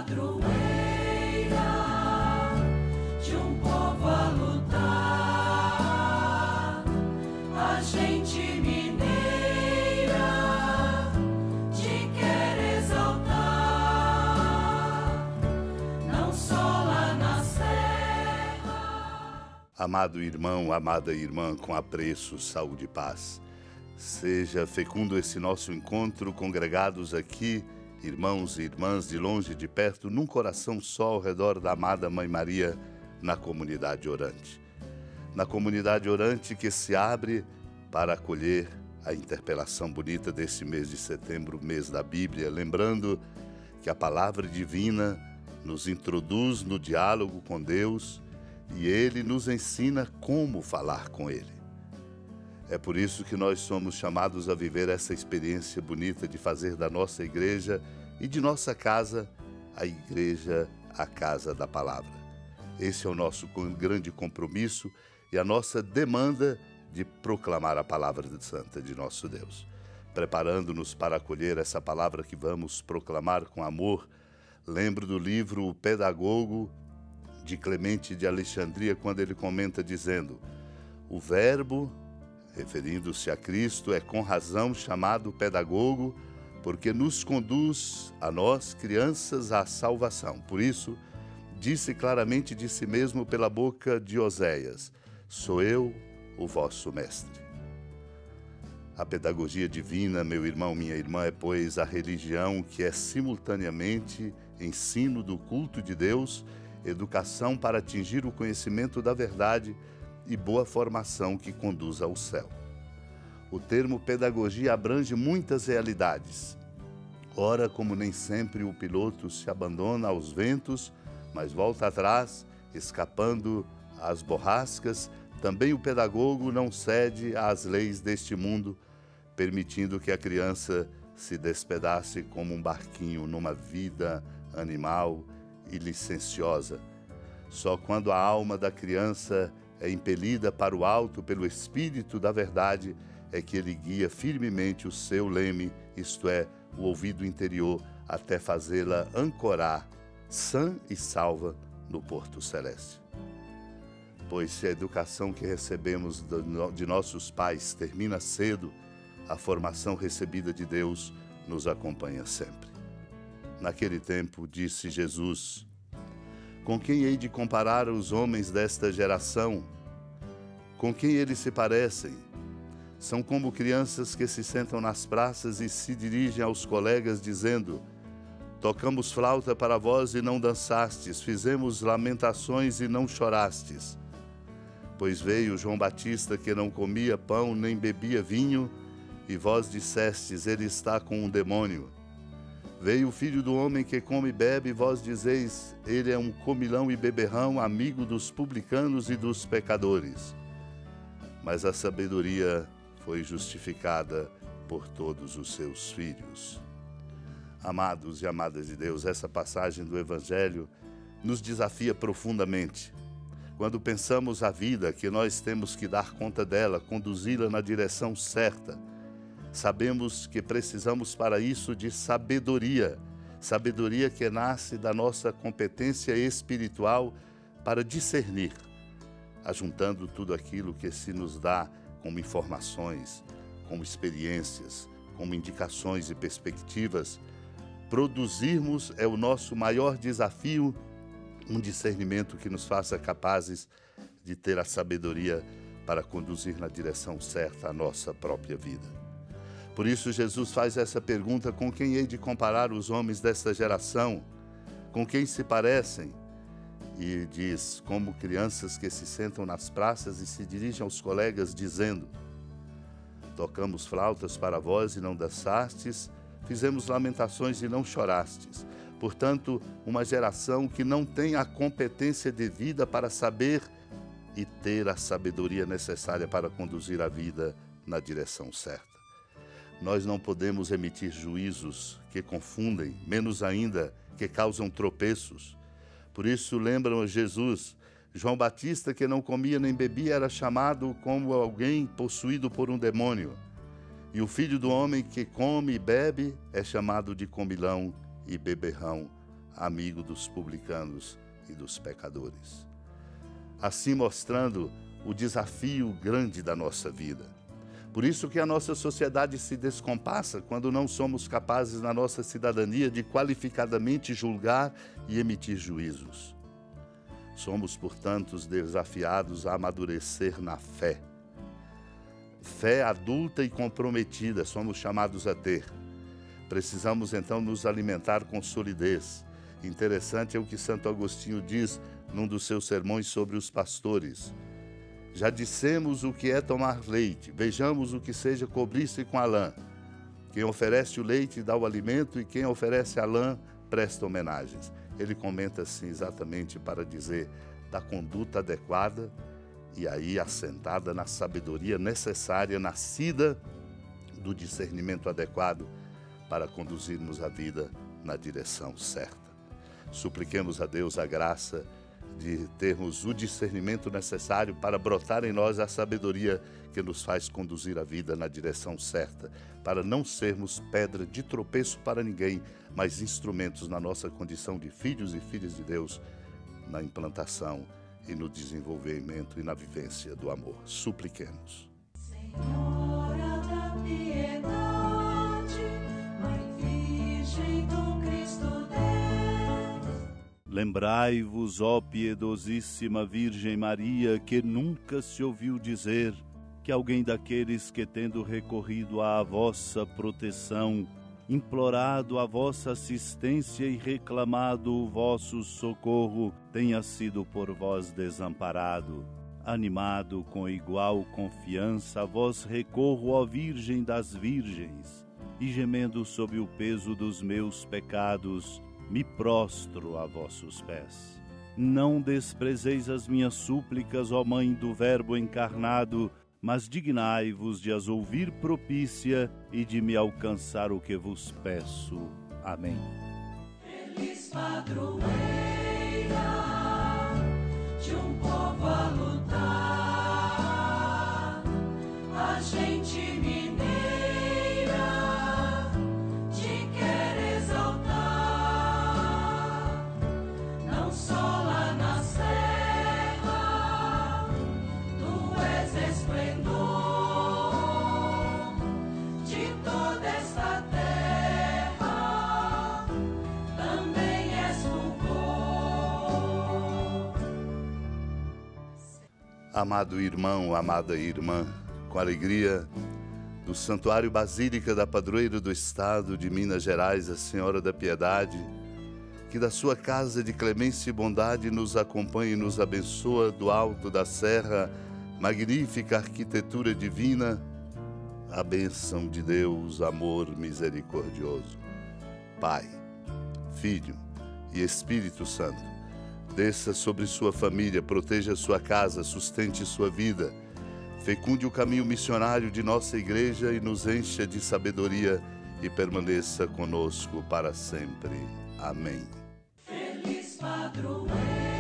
padroeira de um povo a lutar, a gente mineira te quer exaltar, não só lá na serra. Amado irmão, amada irmã, com apreço, saúde e paz. Seja fecundo esse nosso encontro, congregados aqui, irmãos e irmãs de longe e de perto, num coração só ao redor da amada Mãe Maria, na comunidade orante. Na comunidade orante que se abre para acolher a interpelação bonita desse mês de setembro, mês da Bíblia, lembrando que a palavra divina nos introduz no diálogo com Deus e Ele nos ensina como falar com Ele. É por isso que nós somos chamados a viver essa experiência bonita de fazer da nossa igreja e de nossa casa a igreja, a casa da palavra. Esse é o nosso grande compromisso e a nossa demanda de proclamar a palavra santa de nosso Deus. Preparando-nos para acolher essa palavra que vamos proclamar com amor, lembro do livro O Pedagogo, de Clemente de Alexandria, quando ele comenta dizendo: o verbo, referindo-se a Cristo, é com razão chamado pedagogo, porque nos conduz a nós, crianças, à salvação. Por isso, disse claramente de si mesmo pela boca de Oséias: sou eu, o vosso mestre. A pedagogia divina, meu irmão, minha irmã, é, pois, a religião que é simultaneamente ensino do culto de Deus, educação para atingir o conhecimento da verdade e boa formação que conduz ao céu. O termo pedagogia abrange muitas realidades. Ora, como nem sempre o piloto se abandona aos ventos, mas volta atrás, escapando às borrascas, também o pedagogo não cede às leis deste mundo, permitindo que a criança se despedace como um barquinho numa vida animal e licenciosa. Só quando a alma da criança é impelida para o alto pelo Espírito da verdade, é que ele guia firmemente o seu leme, isto é, o ouvido interior, até fazê-la ancorar, sã e salva, no porto celeste. Pois se a educação que recebemos de nossos pais termina cedo, a formação recebida de Deus nos acompanha sempre. Naquele tempo, disse Jesus: com quem hei de comparar os homens desta geração? Com quem eles se parecem? São como crianças que se sentam nas praças e se dirigem aos colegas dizendo: tocamos flauta para vós e não dançastes, fizemos lamentações e não chorastes. Pois veio João Batista que não comia pão nem bebia vinho, e vós dissestes: ele está com um demônio. Veio o Filho do Homem que come e bebe, e vós dizeis: ele é um comilão e beberrão, amigo dos publicanos e dos pecadores. Mas a sabedoria foi justificada por todos os seus filhos. Amados e amadas de Deus, essa passagem do Evangelho nos desafia profundamente. Quando pensamos a vida, que nós temos que dar conta dela, conduzi-la na direção certa, sabemos que precisamos para isso de sabedoria, sabedoria que nasce da nossa competência espiritual para discernir, ajuntando tudo aquilo que se nos dá como informações, como experiências, como indicações e perspectivas. Produzirmos é o nosso maior desafio, um discernimento que nos faça capazes de ter a sabedoria para conduzir na direção certa a nossa própria vida. Por isso Jesus faz essa pergunta: com quem hei de comparar os homens desta geração? Com quem se parecem? E diz: como crianças que se sentam nas praças e se dirigem aos colegas dizendo: tocamos flautas para vós e não dançastes, fizemos lamentações e não chorastes. Portanto, uma geração que não tem a competência devida para saber e ter a sabedoria necessária para conduzir a vida na direção certa. Nós não podemos emitir juízos que confundem, menos ainda que causam tropeços. Por isso lembram Jesus: João Batista, que não comia nem bebia, era chamado como alguém possuído por um demônio. E o Filho do Homem que come e bebe é chamado de comilão e beberrão, amigo dos publicanos e dos pecadores. Assim mostrando o desafio grande da nossa vida. Por isso que a nossa sociedade se descompassa quando não somos capazes na nossa cidadania de qualificadamente julgar e emitir juízos. Somos, portanto, desafiados a amadurecer na fé. Fé adulta e comprometida somos chamados a ter. Precisamos, então, nos alimentar com solidez. Interessante é o que Santo Agostinho diz num dos seus sermões sobre os pastores. Já dissemos o que é tomar leite, vejamos o que seja cobrir-se com a lã. Quem oferece o leite dá o alimento e quem oferece a lã presta homenagens. Ele comenta assim exatamente para dizer da conduta adequada e aí assentada na sabedoria necessária, nascida do discernimento adequado para conduzirmos a vida na direção certa. Supliquemos a Deus a graça de termos o discernimento necessário para brotar em nós a sabedoria que nos faz conduzir a vida na direção certa, para não sermos pedra de tropeço para ninguém, mas instrumentos na nossa condição de filhos e filhas de Deus, na implantação e no desenvolvimento e na vivência do amor. Supliquemos. Senhora da piedade, Mãe Virgem do Cristo Deus. Lembrai-vos, ó piedosíssima Virgem Maria, que nunca se ouviu dizer que alguém daqueles que, tendo recorrido à vossa proteção, implorado a vossa assistência e reclamado o vosso socorro, tenha sido por vós desamparado. Animado com igual confiança, a vós recorro, ó Virgem das Virgens, e gemendo sob o peso dos meus pecados, me prostro a vossos pés. Não desprezeis as minhas súplicas, ó Mãe do Verbo encarnado, mas dignai-vos de as ouvir propícia e de me alcançar o que vos peço. Amém. Feliz padroeira de um povo a lutar, a gente mineira te quer exaltar, não só lá na serra, tu és esplendor de toda esta terra, também és fulgor. Amado irmão, amada irmã, com alegria do Santuário Basílica da Padroeira do Estado de Minas Gerais, a Senhora da Piedade, que da sua casa de clemência e bondade nos acompanha e nos abençoa do alto da serra, magnífica arquitetura divina, a bênção de Deus, amor misericordioso. Pai, Filho e Espírito Santo, desça sobre sua família, proteja sua casa, sustente sua vida, fecunde o caminho missionário de nossa igreja e nos encha de sabedoria e permaneça conosco para sempre. Amém. Feliz padroeira